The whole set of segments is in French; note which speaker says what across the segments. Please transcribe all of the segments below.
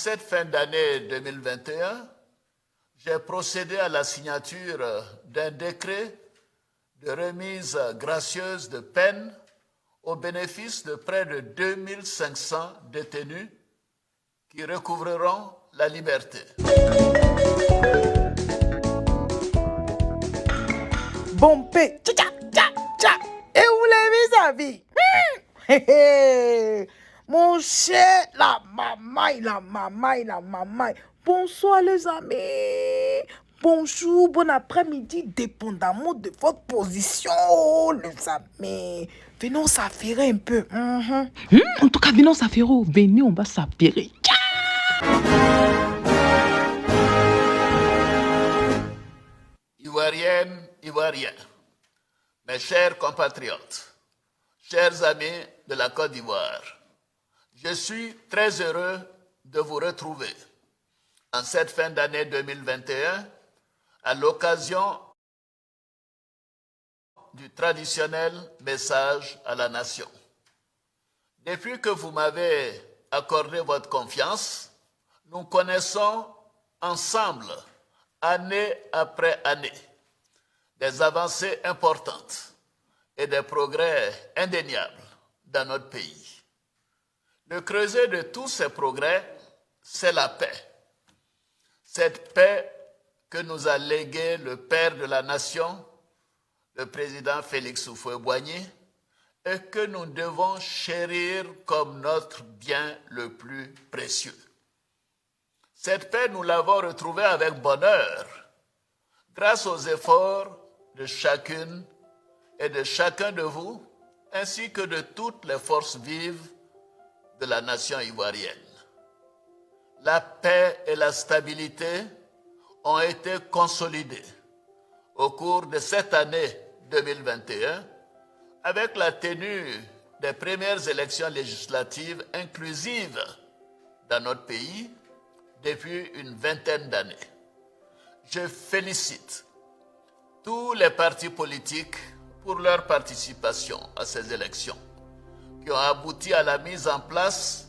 Speaker 1: Cette fin d'année 2021, j'ai procédé à la signature d'un décret de remise gracieuse de peine au bénéfice de près de 2500 détenus qui recouvreront la liberté.
Speaker 2: Bon paix, tcha tcha tcha, et où les vis-à-vis? Mon cher, la mamaille. Bonsoir les amis. Bonjour, bon après-midi, dépendamment de votre position, les amis. Venons s'affairer un peu.
Speaker 3: En tout cas, venons s'affairer. Venez, on va s'affairer.
Speaker 1: Ivoiriennes, Ivoiriens, mes chers compatriotes, chers amis de la Côte d'Ivoire, je suis très heureux de vous retrouver en cette fin d'année 2021 à l'occasion du traditionnel message à la nation. Depuis que vous m'avez accordé votre confiance, nous connaissons ensemble, année après année, des avancées importantes et des progrès indéniables dans notre pays. Le creuset de tous ces progrès, c'est la paix. Cette paix que nous a léguée le père de la nation, le président Félix Houphouët-Boigny, et que nous devons chérir comme notre bien le plus précieux. Cette paix, nous l'avons retrouvée avec bonheur, grâce aux efforts de chacune et de chacun de vous, ainsi que de toutes les forces vives de la nation ivoirienne. La paix et la stabilité ont été consolidées au cours de cette année 2021 avec la tenue des premières élections législatives inclusives dans notre pays depuis une vingtaine d'années. Je félicite tous les partis politiques pour leur participation à ces élections qui ont abouti à la mise en place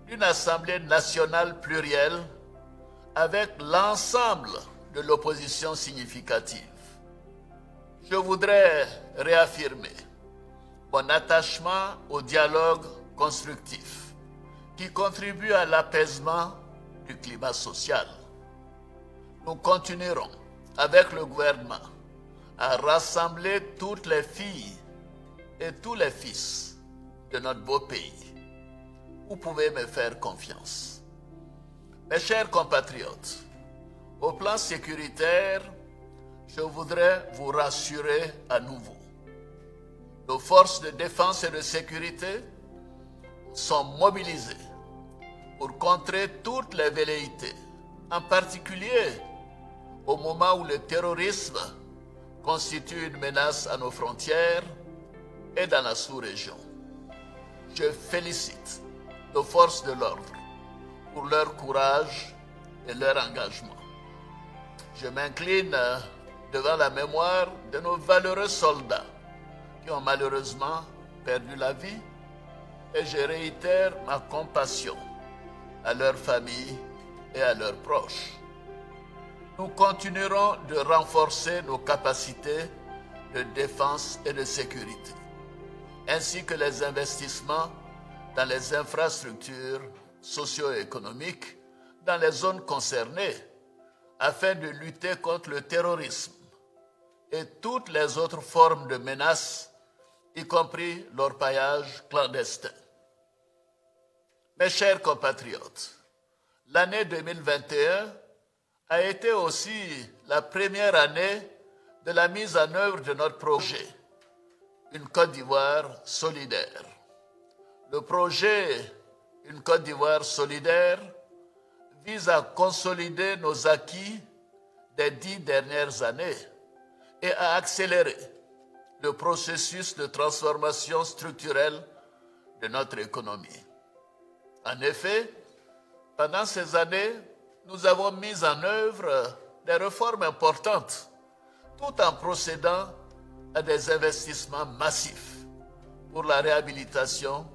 Speaker 1: d'une Assemblée nationale plurielle avec l'ensemble de l'opposition significative. Je voudrais réaffirmer mon attachement au dialogue constructif qui contribue à l'apaisement du climat social. Nous continuerons avec le gouvernement à rassembler toutes les filles et tous les fils de notre beau pays. Vous pouvez me faire confiance. Mes chers compatriotes, au plan sécuritaire, je voudrais vous rassurer à nouveau. Nos forces de défense et de sécurité sont mobilisées pour contrer toutes les velléités, en particulier au moment où le terrorisme constitue une menace à nos frontières et dans la sous-région. Je félicite nos forces de l'ordre pour leur courage et leur engagement. Je m'incline devant la mémoire de nos valeureux soldats qui ont malheureusement perdu la vie et je réitère ma compassion à leurs familles et à leurs proches. Nous continuerons de renforcer nos capacités de défense et de sécurité, ainsi que les investissements dans les infrastructures socio-économiques dans les zones concernées, afin de lutter contre le terrorisme et toutes les autres formes de menaces, y compris l'orpaillage clandestin. Mes chers compatriotes, l'année 2021 a été aussi la première année de la mise en œuvre de notre projet, une Côte d'Ivoire solidaire. Le projet Une Côte d'Ivoire solidaire vise à consolider nos acquis des 10 dernières années et à accélérer le processus de transformation structurelle de notre économie. En effet, pendant ces années, nous avons mis en œuvre des réformes importantes, tout en procédant à des investissements massifs pour la réhabilitation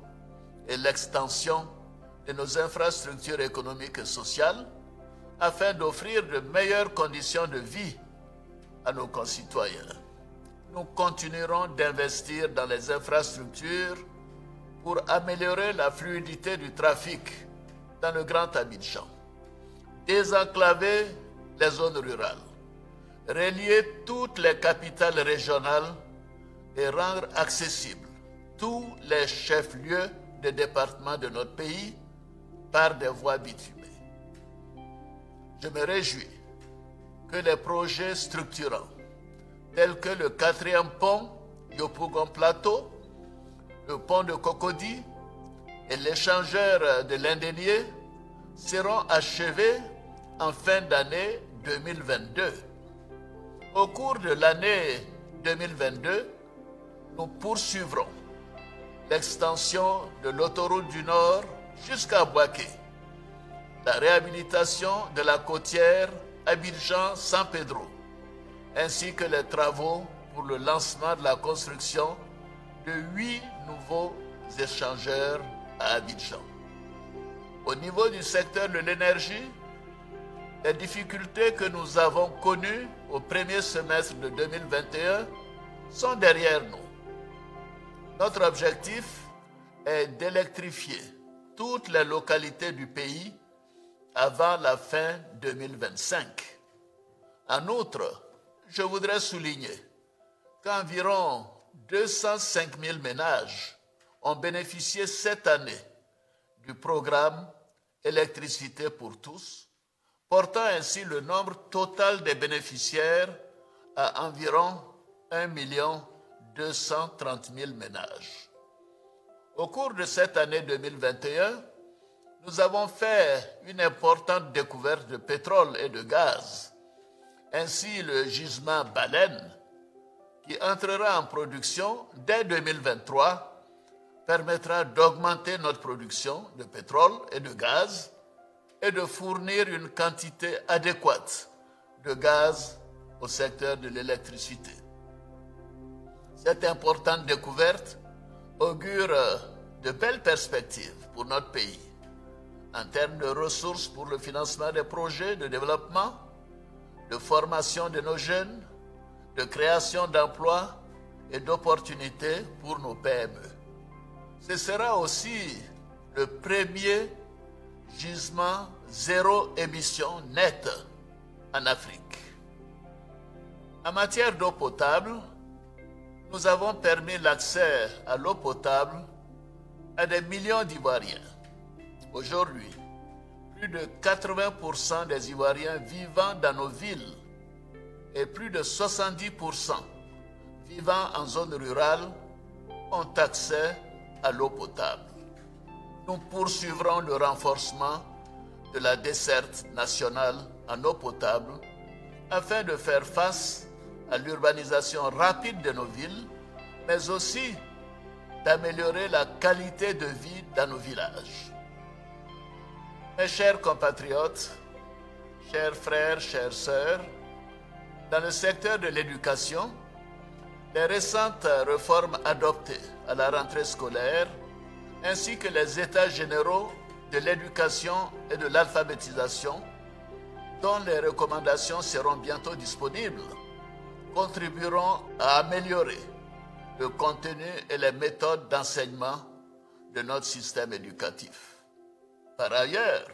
Speaker 1: et l'extension de nos infrastructures économiques et sociales afin d'offrir de meilleures conditions de vie à nos concitoyens. Nous continuerons d'investir dans les infrastructures pour améliorer la fluidité du trafic dans le Grand Abidjan, désenclaver les zones rurales, relier toutes les capitales régionales et rendre accessibles tous les chefs-lieux de département de notre pays par des voies bitumées. Je me réjouis que les projets structurants tels que le 4e pont Yopougon Plateau, le pont de Cocody et l'échangeur de l'Indénié seront achevés en fin d'année 2022. Au cours de l'année 2022, nous poursuivrons l'extension de l'autoroute du Nord jusqu'à Boaké, la réhabilitation de la côtière Abidjan-San Pedro, ainsi que les travaux pour le lancement de la construction de 8 nouveaux échangeurs à Abidjan. Au niveau du secteur de l'énergie, les difficultés que nous avons connues au premier semestre de 2021 sont derrière nous. Notre objectif est d'électrifier toutes les localités du pays avant la fin 2025. En outre, je voudrais souligner qu'environ 205 000 ménages ont bénéficié cette année du programme Électricité pour tous, portant ainsi le nombre total des bénéficiaires à environ 1 230 000 ménages. Au cours de cette année 2021, nous avons fait une importante découverte de pétrole et de gaz. Ainsi, le gisement Baleine, qui entrera en production dès 2023, permettra d'augmenter notre production de pétrole et de gaz et de fournir une quantité adéquate de gaz au secteur de l'électricité. Cette importante découverte augure de belles perspectives pour notre pays en termes de ressources pour le financement des projets de développement, de formation de nos jeunes, de création d'emplois et d'opportunités pour nos PME. Ce sera aussi le premier gisement zéro émission nette en Afrique. En matière d'eau potable, nous avons permis l'accès à l'eau potable à des millions d'Ivoiriens. Aujourd'hui, plus de 80% des Ivoiriens vivant dans nos villes et plus de 70% vivant en zone rurale ont accès à l'eau potable. Nous poursuivrons le renforcement de la desserte nationale en eau potable afin de faire face à l'urbanisation rapide de nos villes, mais aussi d'améliorer la qualité de vie dans nos villages. Mes chers compatriotes, chers frères, chères sœurs, dans le secteur de l'éducation, les récentes réformes adoptées à la rentrée scolaire, ainsi que les états généraux de l'éducation et de l'alphabétisation, dont les recommandations seront bientôt disponibles, contribueront à améliorer le contenu et les méthodes d'enseignement de notre système éducatif. Par ailleurs,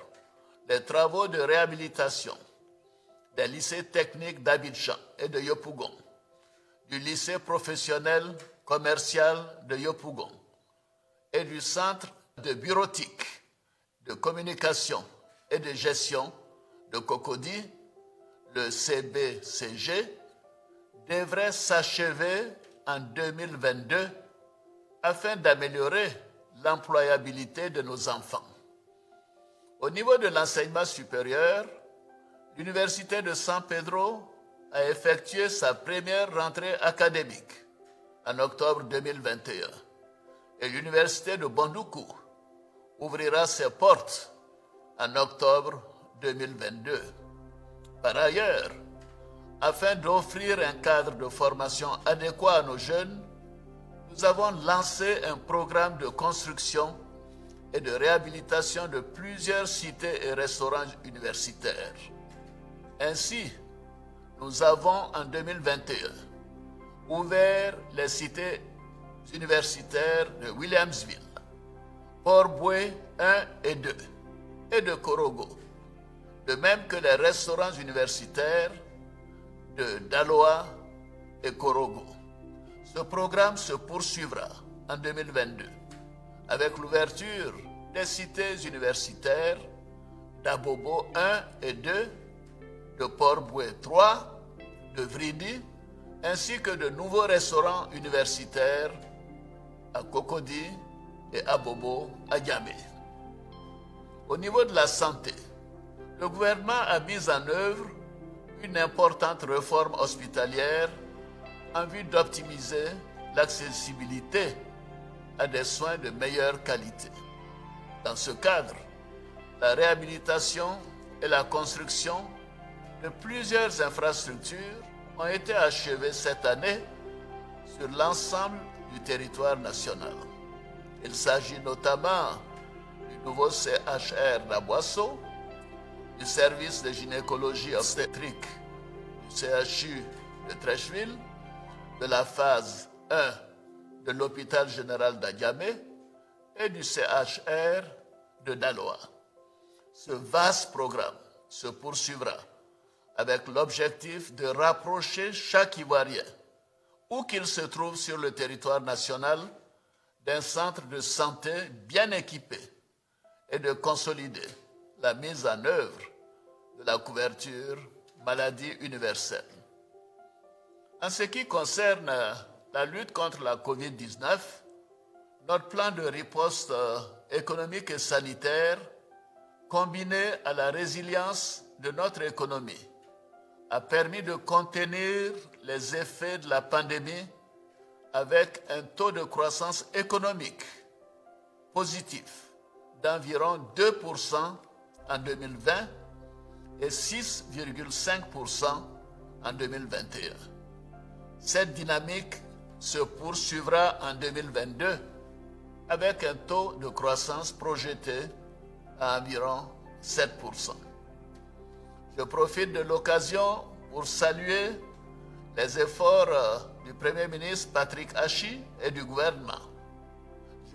Speaker 1: les travaux de réhabilitation des lycées techniques d'Abidjan et de Yopougon, du lycée professionnel commercial de Yopougon et du centre de bureautique, de communication et de gestion de Cocody, le CBCG, devrait s'achever en 2022 afin d'améliorer l'employabilité de nos enfants. Au niveau de l'enseignement supérieur, l'Université de San Pedro a effectué sa première rentrée académique en octobre 2021 et l'Université de Bandoukou ouvrira ses portes en octobre 2022. Par ailleurs, afin d'offrir un cadre de formation adéquat à nos jeunes, nous avons lancé un programme de construction et de réhabilitation de plusieurs cités et restaurants universitaires. Ainsi, nous avons en 2021 ouvert les cités universitaires de Williamsville, Port-Boué 1 et 2 et de Korogo, de même que les restaurants universitaires de Daloa et Korogo. Ce programme se poursuivra en 2022 avec l'ouverture des cités universitaires d'Abobo 1 et 2, de Port-Boué 3, de Vridi, ainsi que de nouveaux restaurants universitaires à Cocody et Abobo à Niamey. Au niveau de la santé, le gouvernement a mis en œuvre une importante réforme hospitalière en vue d'optimiser l'accessibilité à des soins de meilleure qualité. Dans ce cadre, la réhabilitation et la construction de plusieurs infrastructures ont été achevées cette année sur l'ensemble du territoire national. Il s'agit notamment du nouveau CHR d'Aboisseau, du service de gynécologie obstétrique du CHU de Treichville, de la phase 1 de l'hôpital général d'Adiamé et du CHR de Daloa. Ce vaste programme se poursuivra avec l'objectif de rapprocher chaque Ivoirien, où qu'il se trouve sur le territoire national, d'un centre de santé bien équipé et de consolider la mise en œuvre de la couverture maladie universelle. En ce qui concerne la lutte contre la COVID-19, notre plan de riposte économique et sanitaire, combiné à la résilience de notre économie, a permis de contenir les effets de la pandémie avec un taux de croissance économique positif d'environ 2% en 2020 et 6,5% en 2021. Cette dynamique se poursuivra en 2022 avec un taux de croissance projeté à environ 7%. Je profite de l'occasion pour saluer les efforts du Premier ministre Patrick Achi et du gouvernement.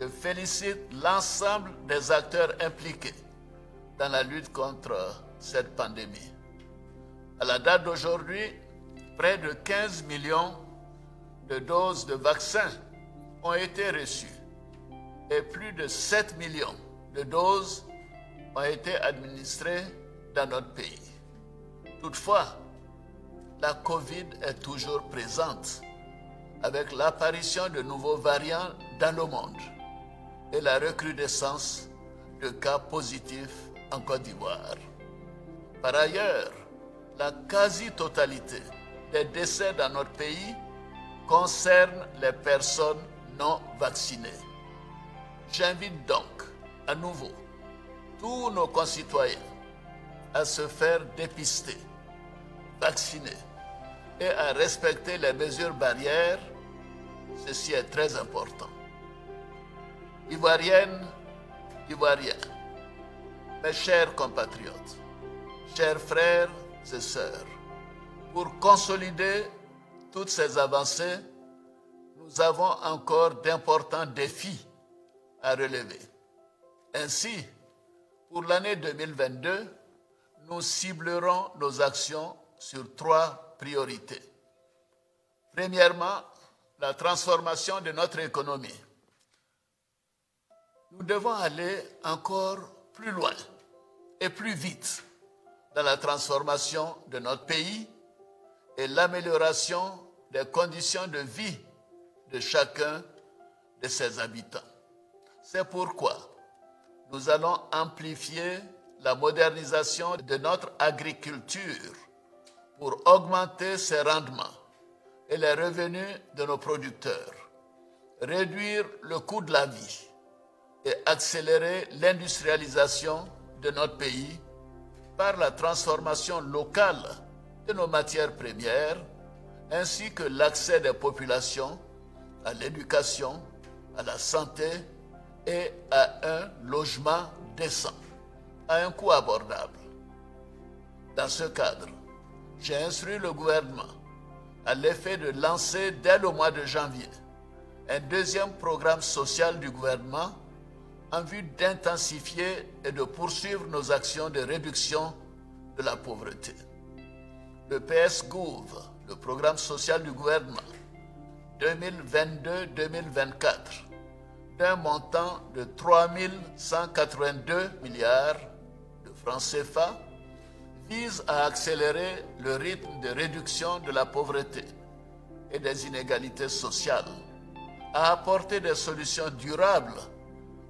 Speaker 1: Je félicite l'ensemble des acteurs impliqués dans la lutte contre cette pandémie. À la date d'aujourd'hui, près de 15 millions de doses de vaccins ont été reçues et plus de 7 millions de doses ont été administrées dans notre pays. Toutefois, la COVID est toujours présente avec l'apparition de nouveaux variants dans le monde et la recrudescence de cas positifs en Côte d'Ivoire. Par ailleurs, la quasi-totalité des décès dans notre pays concerne les personnes non vaccinées. J'invite donc à nouveau tous nos concitoyens à se faire dépister, vacciner et à respecter les mesures barrières. Ceci est très important. Ivoiriennes, Ivoiriens, mes chers compatriotes, chers frères et sœurs, pour consolider toutes ces avancées, nous avons encore d'importants défis à relever. Ainsi, pour l'année 2022, nous ciblerons nos actions sur 3 priorités. Premièrement, la transformation de notre économie. Nous devons aller encore plus loin et plus vite dans la transformation de notre pays et l'amélioration des conditions de vie de chacun de ses habitants. C'est pourquoi nous allons amplifier la modernisation de notre agriculture pour augmenter ses rendements et les revenus de nos producteurs, réduire le coût de la vie et accélérer l'industrialisation de notre pays par la transformation locale de nos matières premières, ainsi que l'accès des populations à l'éducation, à la santé et à un logement décent, à un coût abordable. Dans ce cadre, j'ai instruit le gouvernement à l'effet de lancer dès le mois de janvier un deuxième programme social du gouvernement en vue d'intensifier et de poursuivre nos actions de réduction de la pauvreté. Le PS-Gouv, le programme social du gouvernement 2022-2024, d'un montant de 3 182 milliards de francs CFA, vise à accélérer le rythme de réduction de la pauvreté et des inégalités sociales, à apporter des solutions durables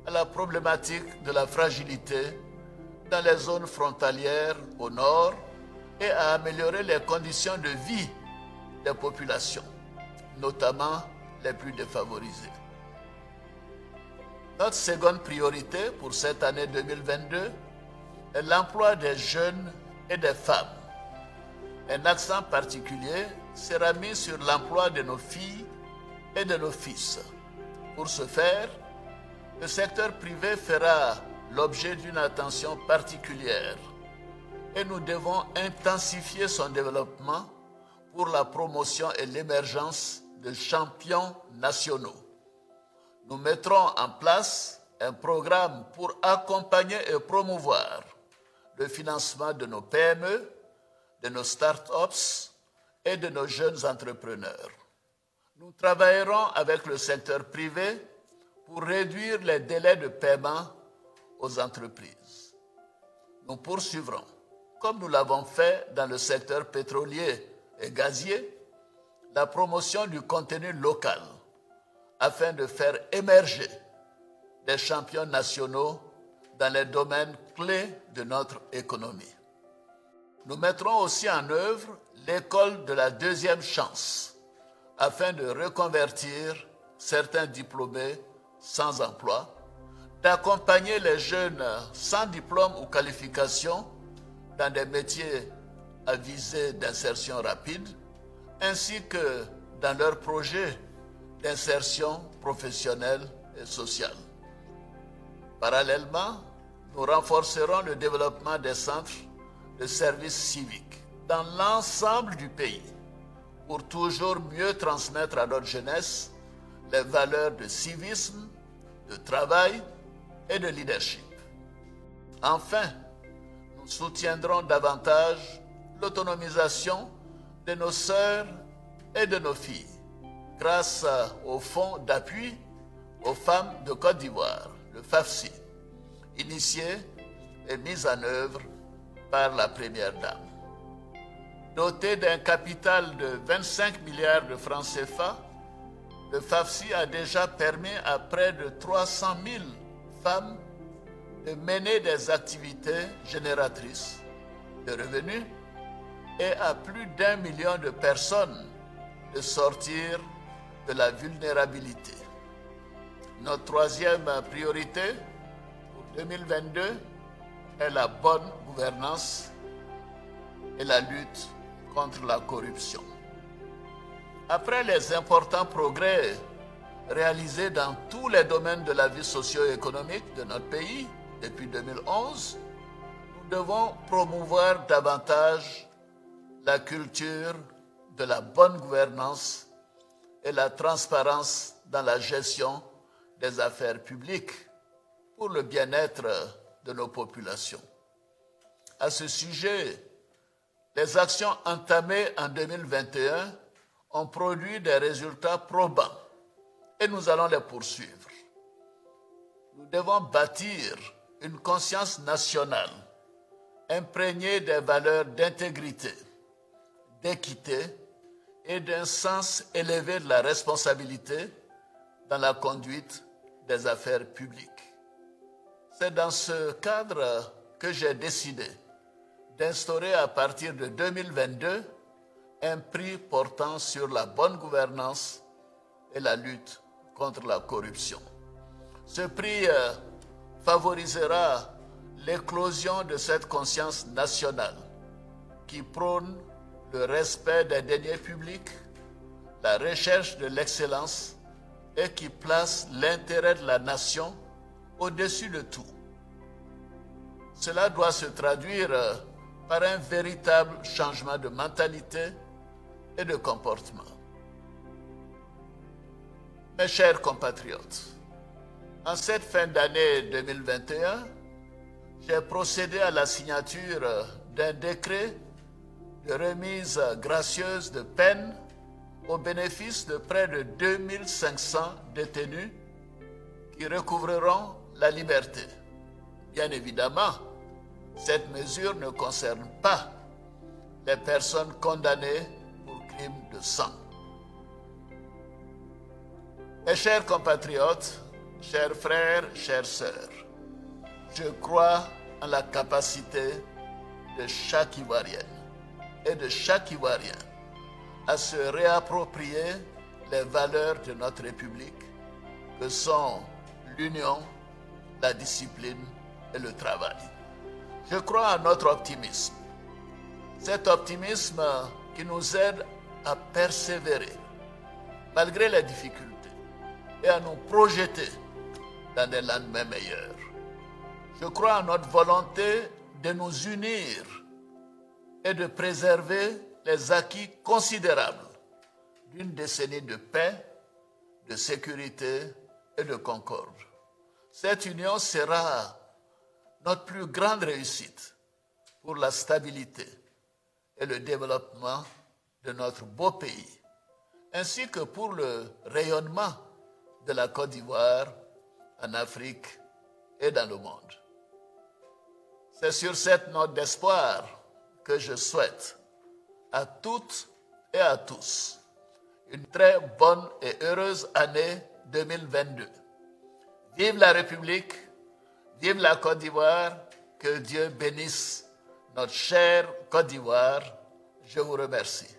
Speaker 1: à la problématique de la fragilité dans les zones frontalières au nord et à améliorer les conditions de vie des populations, notamment les plus défavorisées. Notre seconde priorité pour cette année 2022 est l'emploi des jeunes et des femmes. Un accent particulier sera mis sur l'emploi de nos filles et de nos fils. Pour ce faire, le secteur privé fera l'objet d'une attention particulière et nous devons intensifier son développement pour la promotion et l'émergence de champions nationaux. Nous mettrons en place un programme pour accompagner et promouvoir le financement de nos PME, de nos start-ups et de nos jeunes entrepreneurs. Nous travaillerons avec le secteur privé pour réduire les délais de paiement aux entreprises. Nous poursuivrons, comme nous l'avons fait dans le secteur pétrolier et gazier, la promotion du contenu local afin de faire émerger des champions nationaux dans les domaines clés de notre économie. Nous mettrons aussi en œuvre l'école de la deuxième chance afin de reconvertir certains diplômés sans emploi, d'accompagner les jeunes sans diplôme ou qualification dans des métiers à visée d'insertion rapide, ainsi que dans leurs projets d'insertion professionnelle et sociale. Parallèlement, nous renforcerons le développement des centres de services civiques dans l'ensemble du pays pour toujours mieux transmettre à notre jeunesse les valeurs de civisme, de travail et de leadership. Enfin, nous soutiendrons davantage l'autonomisation de nos sœurs et de nos filles grâce au Fonds d'appui aux femmes de Côte d'Ivoire, le FAFSI, initié et mis en œuvre par la Première Dame. Doté d'un capital de 25 milliards de francs CFA, le FAFSI a déjà permis à près de 300 000 femmes de mener des activités génératrices de revenus et à plus d'1 million de personnes de sortir de la vulnérabilité. Notre troisième priorité pour 2022 est la bonne gouvernance et la lutte contre la corruption. Après les importants progrès réalisés dans tous les domaines de la vie socio-économique de notre pays depuis 2011, nous devons promouvoir davantage la culture de la bonne gouvernance et la transparence dans la gestion des affaires publiques pour le bien-être de nos populations. À ce sujet, les actions entamées en 2021 ont produit des résultats probants et nous allons les poursuivre. Nous devons bâtir une conscience nationale imprégnée des valeurs d'intégrité, d'équité et d'un sens élevé de la responsabilité dans la conduite des affaires publiques. C'est dans ce cadre que j'ai décidé d'instaurer à partir de 2022 un prix portant sur la bonne gouvernance et la lutte contre la corruption. Ce prix favorisera l'éclosion de cette conscience nationale qui prône le respect des deniers publics, la recherche de l'excellence et qui place l'intérêt de la nation au-dessus de tout. Cela doit se traduire par un véritable changement de mentalité et de comportement. Mes chers compatriotes, en cette fin d'année 2021, j'ai procédé à la signature d'un décret de remise gracieuse de peine au bénéfice de près de 2500 détenus qui recouvreront la liberté. Bien évidemment, cette mesure ne concerne pas les personnes condamnées pour crimes de sang. Mes chers compatriotes, chers frères, chères sœurs, je crois en la capacité de chaque Ivoirienne et de chaque Ivoirien à se réapproprier les valeurs de notre République, que sont l'union, la discipline et le travail. Je crois en notre optimisme. Cet optimisme qui nous aide à persévérer malgré les difficultés et à nous projeter dans des lendemains meilleurs. Je crois en notre volonté de nous unir et de préserver les acquis considérables d'une décennie de paix, de sécurité et de concorde. Cette union sera notre plus grande réussite pour la stabilité et le développement de notre beau pays, ainsi que pour le rayonnement de la Côte d'Ivoire en Afrique et dans le monde. C'est sur cette note d'espoir que je souhaite à toutes et à tous une très bonne et heureuse année 2022. Vive la République, vive la Côte d'Ivoire, que Dieu bénisse notre chère Côte d'Ivoire. Je vous remercie.